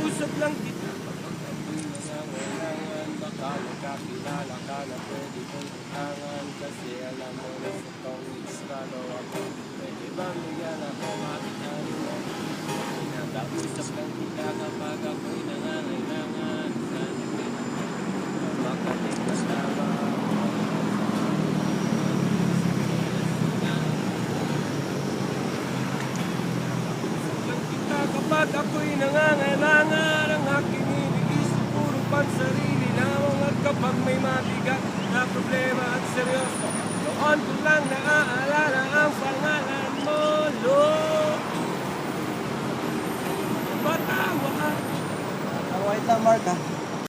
Kausap lang kita kapag ako'y nangangailangan. Baka magkakilala ka na pwede kong utangan. Kasi alam mo na sa tong estado ako. Pwede bang bigyan ako makitari mo? Kausap lang kita kapag ako'y nangangailangan. Sana kita makaling kasama. Kapag ako'y nangangailangan, ang aking iniisip puro pansarili lamang. At kapag may mabigat